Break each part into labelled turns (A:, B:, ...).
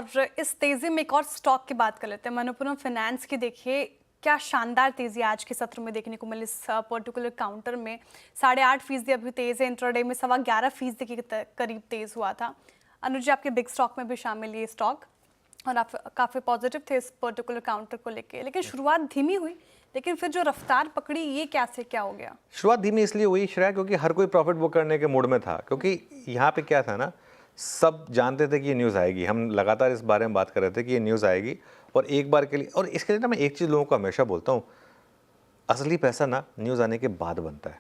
A: और इस तेजी में एक और स्टॉक की बात कर लेते हैं, मनप्पुरम फाइनेंस की। देखिए क्या शानदार तेजी आज के सत्र में देखने को मिली। इस पर्टिकुलर काउंटर में 8.5% अभी तेज है, इंट्राडे में 11.25% के करीब तेज हुआ था। अनुज जी, आपके बिग स्टॉक में भी शामिल ये स्टॉक और आप काफ़ी पॉजिटिव थे इस पर्टिकुलर काउंटर को लेके, लेकिन शुरुआत धीमी हुई, लेकिन फिर जो रफ्तार पकड़ी ये कैसे क्या हो गया?
B: शुरुआत धीमी इसलिए हुई श्रेया क्योंकि हर कोई प्रॉफिट बुक करने के मूड में था, क्योंकि यहाँ पे क्या था ना, सब जानते थे कि ये न्यूज़ आएगी। हम लगातार इस बारे में बात कर रहे थे कि ये न्यूज़ आएगी और एक बार के लिए, और इसके लिए ना मैं एक चीज़ लोगों को हमेशा बोलता हूँ, असली पैसा ना न्यूज़ आने के बाद बनता है।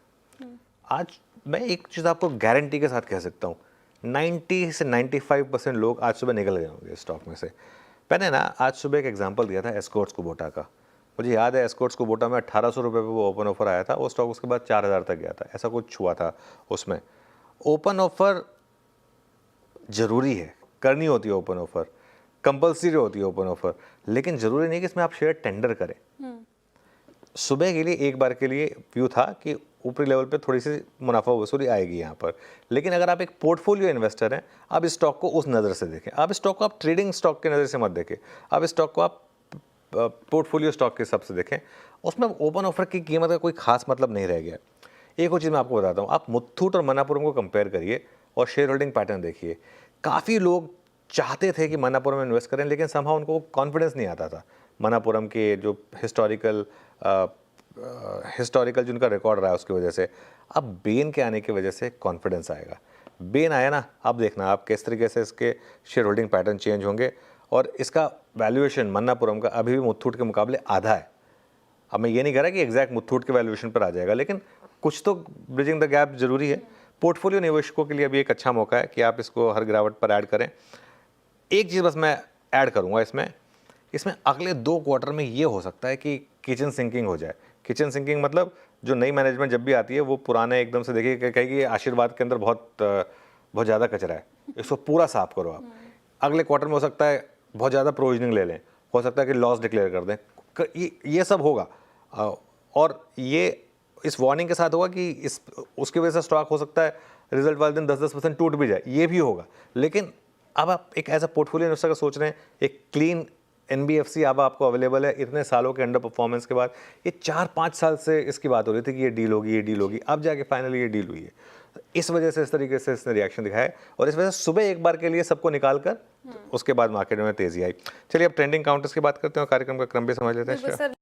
B: आज मैं एक चीज़ आपको गारंटी के साथ कह सकता हूँ, 90 से 95% लोग आज सुबह निकल गए होंगे स्टॉक में से। मैंने ना आज सुबह एक एग्जांपल दिया था एस्कॉर्ट्स कुबोटा का। मुझे याद है एस्कॉर्ट्स कुबोटा में 1800 रुपये पे वो ओपन ऑफर आया था, वो स्टॉक उसके बाद 4000 तक गया था, ऐसा कुछ हुआ था उसमें। ओपन ऑफर ज़रूरी है, करनी होती है ओपन ऑफर, कंपल्सरी होती है ओपन ऑफर, लेकिन ज़रूरी नहीं कि इसमें आप शेयर टेंडर करें। सुबह के लिए एक बार के लिए व्यू था कि ऊपरी लेवल पे थोड़ी सी मुनाफा वसूली आएगी यहाँ पर, लेकिन अगर आप एक पोर्टफोलियो इन्वेस्टर हैं, आप इस स्टॉक को उस नज़र से देखें। आप इस स्टॉक को आप ट्रेडिंग स्टॉक के नज़र से मत देखें, आप इस स्टॉक को आप पोर्टफोलियो स्टॉक के हिसाब से देखें। उसमें ओपन ऑफर की कीमत का कोई खास मतलब नहीं रह गया। एक और चीज़ मैं आपको बताता हूँ, आप मुथूट और मनापुरम को कंपेयर करिए और शेयर होल्डिंग पैटर्न देखिए। काफ़ी लोग चाहते थे कि मनापुरम में इन्वेस्ट करें, लेकिन समहाउ उनको कॉन्फिडेंस नहीं आता था। मनापुरम के जो हिस्टोरिकल जिनका रिकॉर्ड रहा है उसकी वजह से। अब बेन के आने की वजह से कॉन्फिडेंस आएगा। बेन आया ना, अब देखना आप किस तरीके से इसके शेयर होल्डिंग पैटर्न चेंज होंगे, और इसका वैल्यूएशन मन्नापुरम का अभी भी मुथूट के मुकाबले आधा है। अब मैं ये नहीं कह रहा कि एग्जैक्ट मुथूट के वैल्यूएशन पर आ जाएगा, लेकिन कुछ तो ब्रिजिंग द गैप जरूरी है। पोर्टफोलियो निवेशकों के लिए अभी एक अच्छा मौका है कि आप इसको हर गिरावट पर ऐड करें। एक चीज़ बस मैं ऐड करूँगा इसमें अगले 2 क्वार्टर में ये हो सकता है कि किचन सिंकिंग हो जाए। किचन सिंकिंग मतलब जो नई मैनेजमेंट जब भी आती है वो पुराने एकदम से देखिए कहेगी आशीर्वाद के अंदर बहुत ज़्यादा कचरा है, इसको पूरा साफ करो आप। अगले क्वार्टर में हो सकता है बहुत ज़्यादा प्रोविजनिंग ले लें, हो सकता है कि लॉस डिक्लेयर कर दें, ये सब होगा। और ये इस वार्निंग के साथ होगा कि उसकी वजह से स्टॉक हो सकता है रिजल्ट वाले दिन 10% टूट भी जाए, ये भी होगा। लेकिन अब आप एक एज अ पोर्टफोलियो इन्वेस्टर का सोच रहे हैं, एक क्लीन NBFC अब आपको अवेलेबल है। इतने सालों के अंडर परफॉर्मेंस के बाद ये 4-5 साल से इसकी बात हो रही थी कि ये डील होगी, अब जाके फाइनली ये डील हुई है। इस वजह से इस तरीके से इसने रिएक्शन दिखाया है, और इस वजह से सुबह एक बार के लिए सबको निकाल कर उसके बाद मार्केट में तेजी आई। चलिए अब ट्रेंडिंग काउंटर्स की बात करते हैं और कार्यक्रम का क्रम भी समझ लेते हैं।